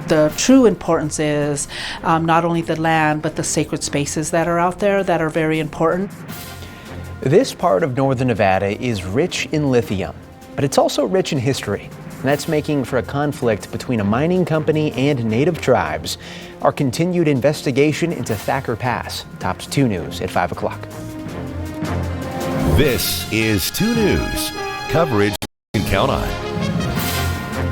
The true importance is not only the land, but the sacred spaces that are out there that are very important. This part of northern Nevada is rich in lithium, but it's also rich in history. And that's making for a conflict between a mining company and native tribes. Our continued investigation into Thacker Pass tops 2 News at 5 o'clock. This is 2 News. Coverage you can count on.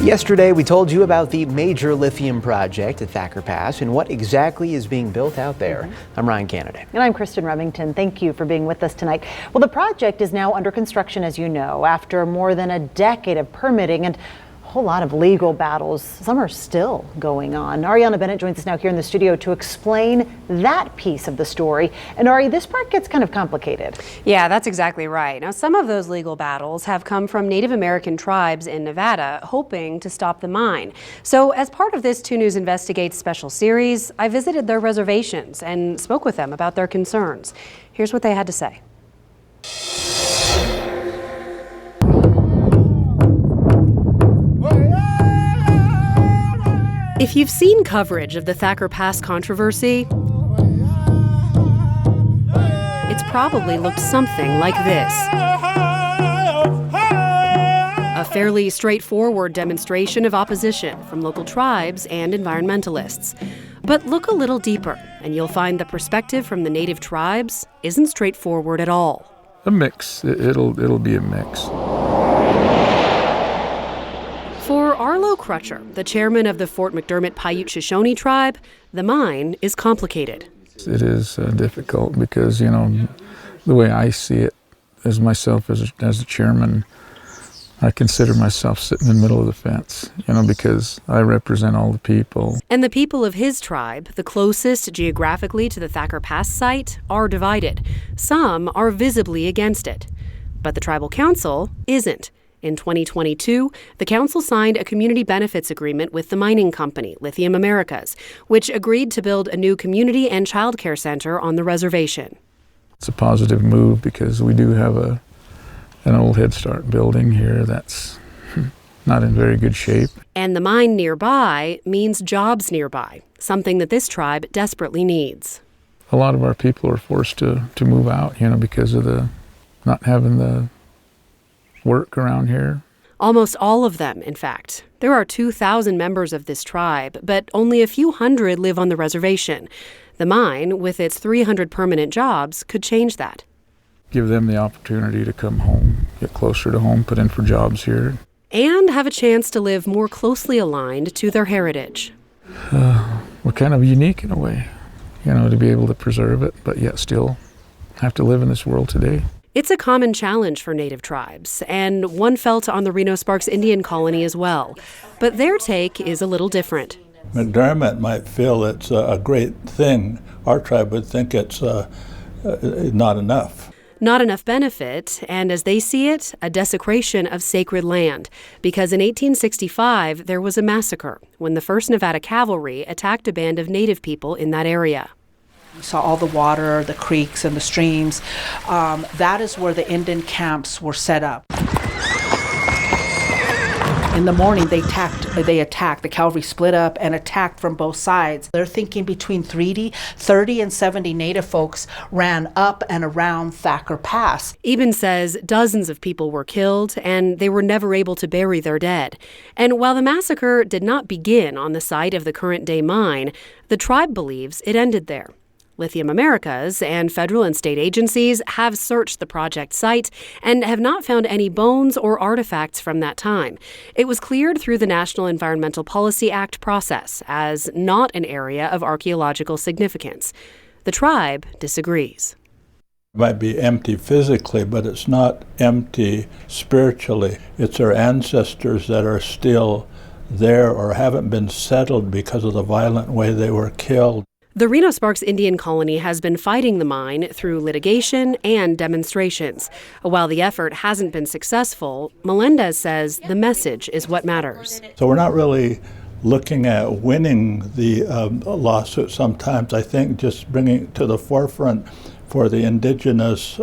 Yesterday, we told you about the major lithium project at Thacker Pass and what exactly is being built out there. I'm Ryan Canada. And I'm Kristen Remington. Thank you for being with us tonight. Well, the project is now under construction, as you know, after more than a decade of permitting and a whole lot of legal battles. Some are still going on. Arianna Bennett joins us now here in the studio to explain that piece of the story. And Ari, this part gets kind of complicated. Yeah, that's exactly right. Now, some of those legal battles have come from Native American tribes in Nevada hoping to stop the mine. So as part of this 2 News Investigates special series, I visited their reservations and spoke with them about their concerns. Here's what they had to say. If you've seen coverage of the Thacker Pass controversy, it's probably looked something like this. A fairly straightforward demonstration of opposition from local tribes and environmentalists. But look a little deeper, and you'll find the perspective from the native tribes isn't straightforward at all. A mix. It'll be a mix. For Arlo Crutcher, the chairman of the Fort McDermitt Paiute Shoshone tribe, the mine is complicated. It is difficult because, you know, the way I see it as myself as a chairman, I consider myself sitting in the middle of the fence, you know, because I represent all the people. And the people of his tribe, the closest geographically to the Thacker Pass site, are divided. Some are visibly against it. But the tribal council isn't. In 2022, the council signed a community benefits agreement with the mining company, Lithium Americas, which agreed to build a new community and child care center on the reservation. It's a positive move because we do have an old Head Start building here that's not in very good shape. And the mine nearby means jobs nearby, something that this tribe desperately needs. A lot of our people are forced to move out, you know, because of the not having the work around here. Almost all of them, in fact. There are 2,000 members of this tribe, but only a few hundred live on the reservation. The mine, with its 300 permanent jobs, could change that. Give them the opportunity to come home, get closer to home, put in for jobs here. And have a chance to live more closely aligned to their heritage. We're kind of unique in a way, you know, to be able to preserve it, but yet still have to live in this world today. It's a common challenge for native tribes, and one felt on the Reno-Sparks Indian colony as well. But their take is a little different. McDermitt might feel it's a great thing. Our tribe would think it's not enough. Not enough benefit, and as they see it, a desecration of sacred land. Because in 1865, there was a massacre when the 1st Nevada Cavalry attacked a band of native people in that area. You saw all the water, the creeks, and the streams. That is where the Indian camps were set up. In the morning, they attacked. The cavalry split up and attacked from both sides. They're thinking between 30 and 70 native folks ran up and around Thacker Pass. Eben says dozens of people were killed, and they were never able to bury their dead. And while the massacre did not begin on the site of the current-day mine, the tribe believes it ended there. Lithium Americas and federal and state agencies have searched the project site and have not found any bones or artifacts from that time. It was cleared through the National Environmental Policy Act process as not an area of archaeological significance. The tribe disagrees. It might be empty physically, but it's not empty spiritually. It's our ancestors that are still there or haven't been settled because of the violent way they were killed. The Reno-Sparks Indian colony has been fighting the mine through litigation and demonstrations. While the effort hasn't been successful, Melendez says the message is what matters. So we're not really looking at winning the lawsuit sometimes. I think just bringing it to the forefront for the indigenous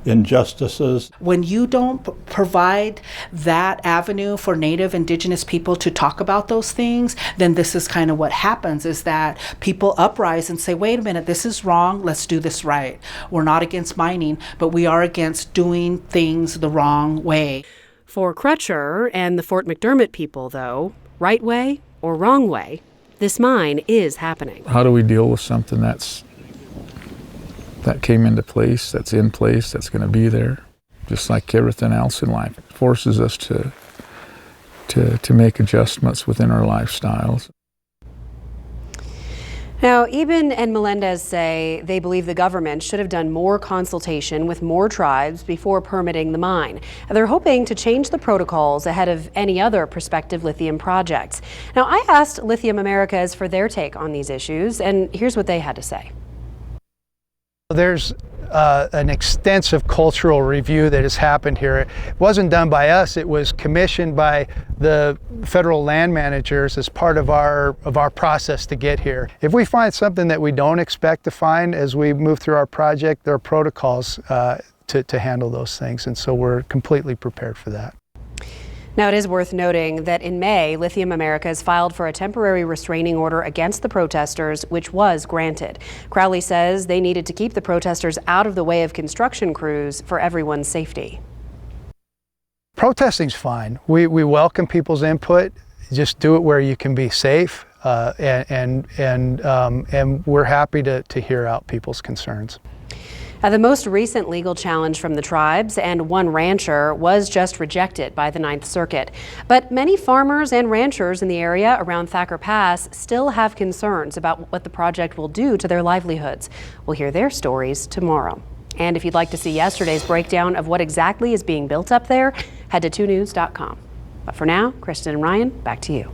injustices. When you don't provide that avenue for Native Indigenous people to talk about those things, then this is kind of what happens, is that people uprise and say, wait a minute, this is wrong, let's do this right. We're not against mining, but we are against doing things the wrong way. For Crutcher and the Fort McDermitt people, though, right way or wrong way, this mine is happening. How do we deal with something that came into place, that's in place, that's going to be there? Just like everything else in life, it forces us to make adjustments within our lifestyles. Now, Eben and Melendez say they believe the government should have done more consultation with more tribes before permitting the mine. They're hoping to change the protocols ahead of any other prospective lithium projects. Now, I asked Lithium Americas for their take on these issues, and here's what they had to say. There's an extensive cultural review that has happened here. It wasn't done by us, it was commissioned by the federal land managers as part of our process to get here. If we find something that we don't expect to find as we move through our project, there are protocols to handle those things, and so we're completely prepared for that. Now, it is worth noting that in May, Lithium Americas filed for a temporary restraining order against the protesters, which was granted. Crowley says they needed to keep the protesters out of the way of construction crews for everyone's safety. Protesting's fine. We welcome people's input. Just do it where you can be safe, and we're happy to hear out people's concerns. The most recent legal challenge from the tribes and one rancher was just rejected by the Ninth Circuit. But many farmers and ranchers in the area around Thacker Pass still have concerns about what the project will do to their livelihoods. We'll hear their stories tomorrow. And if you'd like to see yesterday's breakdown of what exactly is being built up there, head to 2news.com. But for now, Kristen and Ryan, back to you.